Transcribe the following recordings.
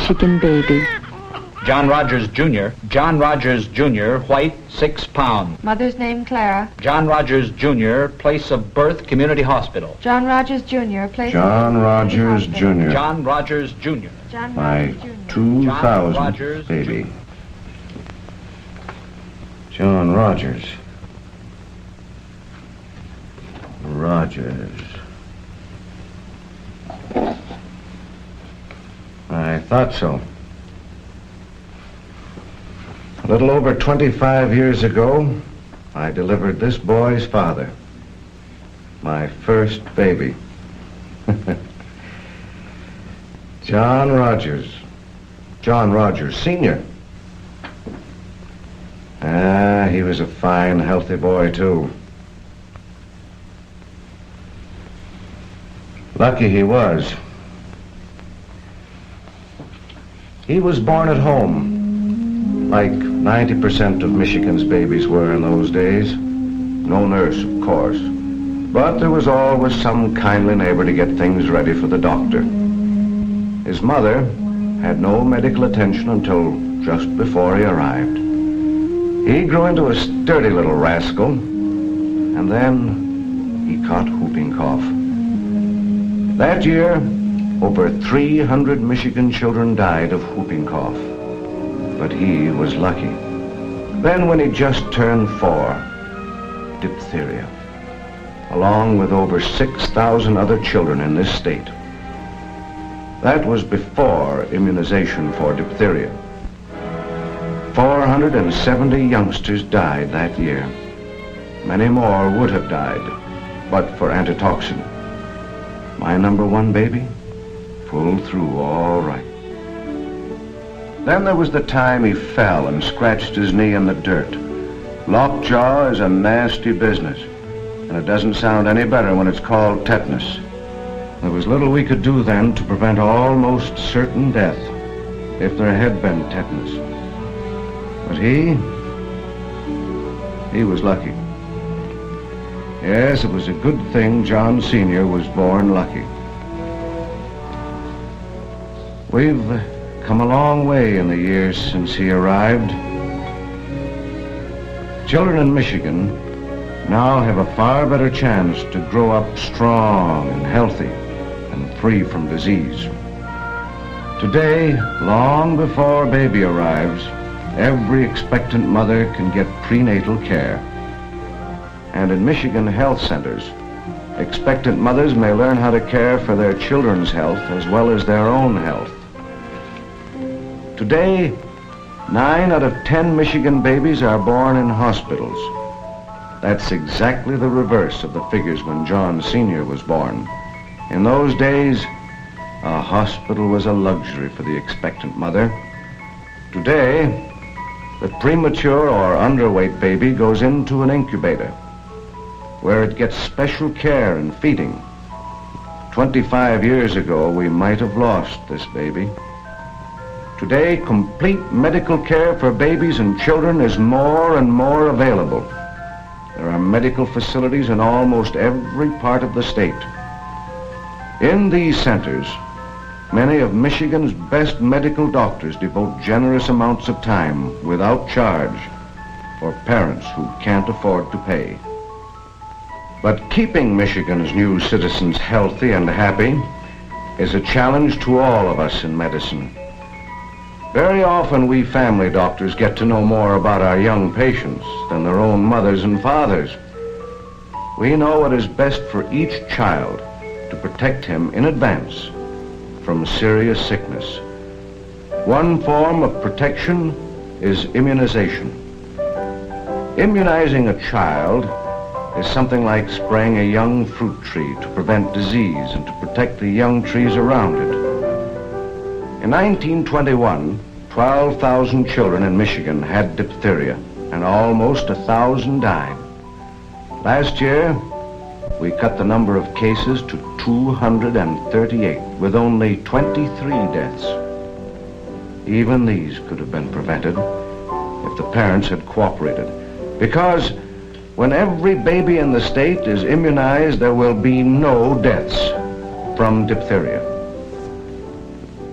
Michigan baby. John Rogers Jr. John Rogers Jr., white, 6 pounds. Mother's name Clara. John Rogers Jr., place of birth, Community Hospital. John Rogers Jr., place John of birth, Rogers Community Jr. John Rogers Jr. John My Rogers Jr. 2000th baby. John Rogers. Rogers. I thought so. A little over 25 years ago, I delivered this boy's father. My first baby. John Rogers. John Rogers Sr. He was a fine, healthy boy, too. Lucky he was. He was born at home, like 90% of Michigan's babies were in those days. No nurse, of course. But there was always some kindly neighbor to get things ready for the doctor. His mother had no medical attention until just before he arrived. He grew into a sturdy little rascal, and then he caught whooping cough. That year, over 300 Michigan children died of whooping cough, but he was lucky. Then when he just turned 4, diphtheria, along with over 6,000 other children in this state. That was before immunization for diphtheria. 470 youngsters died that year. Many more would have died, but for antitoxin. My number 1 baby pulled through all right. Then there was the time he fell and scratched his knee in the dirt. Lockjaw is a nasty business, and it doesn't sound any better when it's called tetanus. There was little we could do then to prevent almost certain death if there had been tetanus. But he was lucky. Yes, it was a good thing John Sr. was born lucky. We've come a long way in the years since he arrived. Children in Michigan now have a far better chance to grow up strong and healthy and free from disease. Today, long before baby arrives, every expectant mother can get prenatal care. And in Michigan health centers, expectant mothers may learn how to care for their children's health as well as their own health. Today, 9 out of 10 Michigan babies are born in hospitals. That's exactly the reverse of the figures when John Sr. was born. In those days, a hospital was a luxury for the expectant mother. Today, the premature or underweight baby goes into an incubator, where it gets special care and feeding. 25 years ago, we might have lost this baby. Today, complete medical care for babies and children is more and more available. There are medical facilities in almost every part of the state. In these centers, many of Michigan's best medical doctors devote generous amounts of time without charge for parents who can't afford to pay. But keeping Michigan's new citizens healthy and happy is a challenge to all of us in medicine. Very often we family doctors get to know more about our young patients than their own mothers and fathers. We know what is best for each child to protect him in advance from serious sickness. One form of protection is immunization. Immunizing a child is something like spraying a young fruit tree to prevent disease and to protect the young trees around it. In 1921, 12,000 children in Michigan had diphtheria, and almost 1,000 died. Last year, we cut the number of cases to 238, with only 23 deaths. Even these could have been prevented if the parents had cooperated, because when every baby in the state is immunized, there will be no deaths from diphtheria.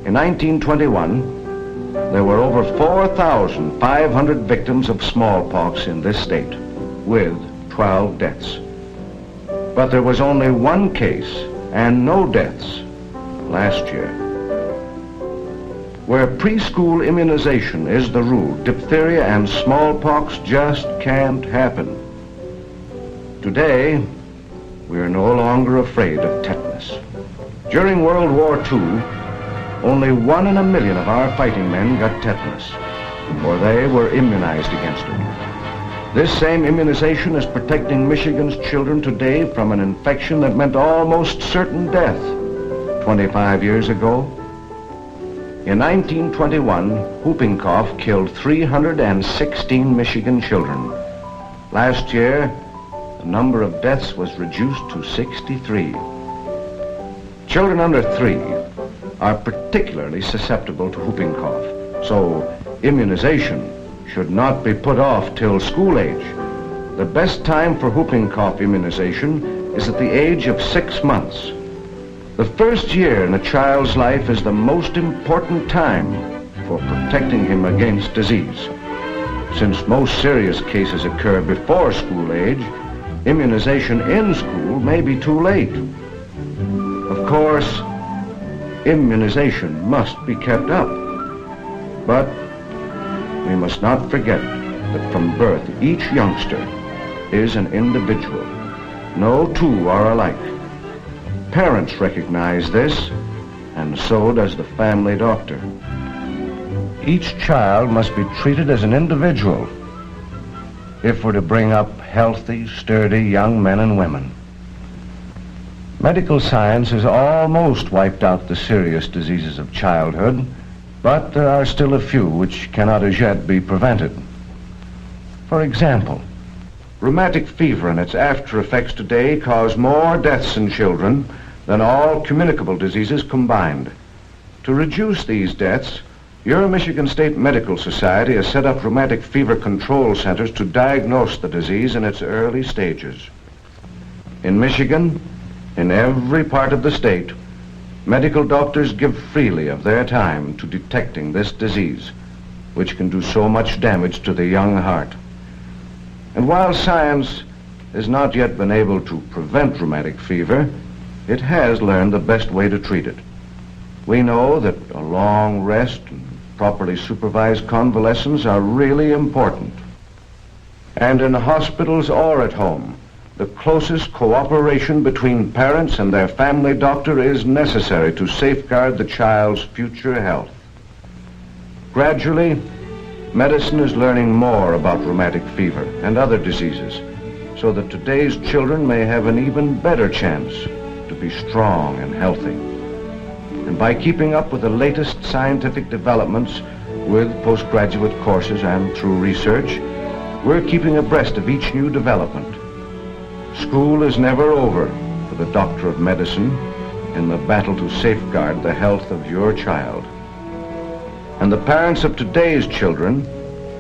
In 1921, there were over 4,500 victims of smallpox in this state, with 12 deaths. But there was only one case and no deaths last year. Where preschool immunization is the rule, diphtheria and smallpox just can't happen. Today, we are no longer afraid of tetanus. During World War II, only 1 in a million of our fighting men got tetanus, for they were immunized against it. This same immunization is protecting Michigan's children today from an infection that meant almost certain death 25 years ago. In 1921, whooping cough killed 316 Michigan children. Last year, the number of deaths was reduced to 63. Children under 3 are particularly susceptible to whooping cough, so immunization should not be put off till school age. The best time for whooping cough immunization is at the age of 6 months. The first year in a child's life is the most important time for protecting him against disease. Since most serious cases occur before school age, immunization in school may be too late. Of course, immunization must be kept up. But we must not forget that from birth, each youngster is an individual. No two are alike. Parents recognize this, and so does the family doctor. Each child must be treated as an individual if we're to bring up healthy, sturdy young men and women. Medical science has almost wiped out the serious diseases of childhood, but there are still a few which cannot as yet be prevented. For example, rheumatic fever and its after effects today cause more deaths in children than all communicable diseases combined. To reduce these deaths, your Michigan State Medical Society has set up rheumatic fever control centers to diagnose the disease in its early stages. In Michigan, in every part of the state, medical doctors give freely of their time to detecting this disease, which can do so much damage to the young heart. And while science has not yet been able to prevent rheumatic fever, it has learned the best way to treat it. We know that a long rest and properly supervised convalescence are really important. And in hospitals or at home, the closest cooperation between parents and their family doctor is necessary to safeguard the child's future health. Gradually, medicine is learning more about rheumatic fever and other diseases, so that today's children may have an even better chance to be strong and healthy. And by keeping up with the latest scientific developments with postgraduate courses and through research, we're keeping abreast of each new development. School is never over for the doctor of medicine in the battle to safeguard the health of your child. And the parents of today's children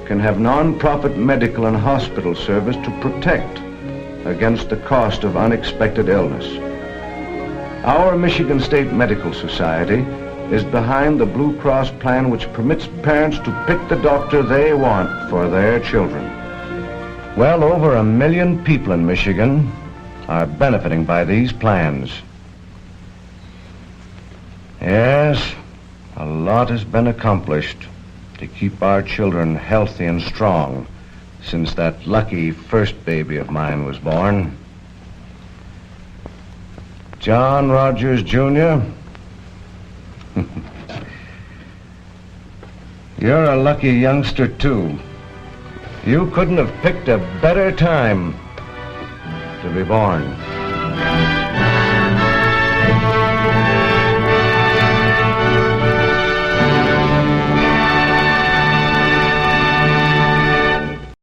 can have non-profit medical and hospital service to protect against the cost of unexpected illness. Our Michigan State Medical Society is behind the Blue Cross plan, which permits parents to pick the doctor they want for their children. Well over 1 million people in Michigan are benefiting by these plans. Yes, a lot has been accomplished to keep our children healthy and strong since that lucky first baby of mine was born. John Rogers, Jr., you're a lucky youngster, too. You couldn't have picked a better time to be born.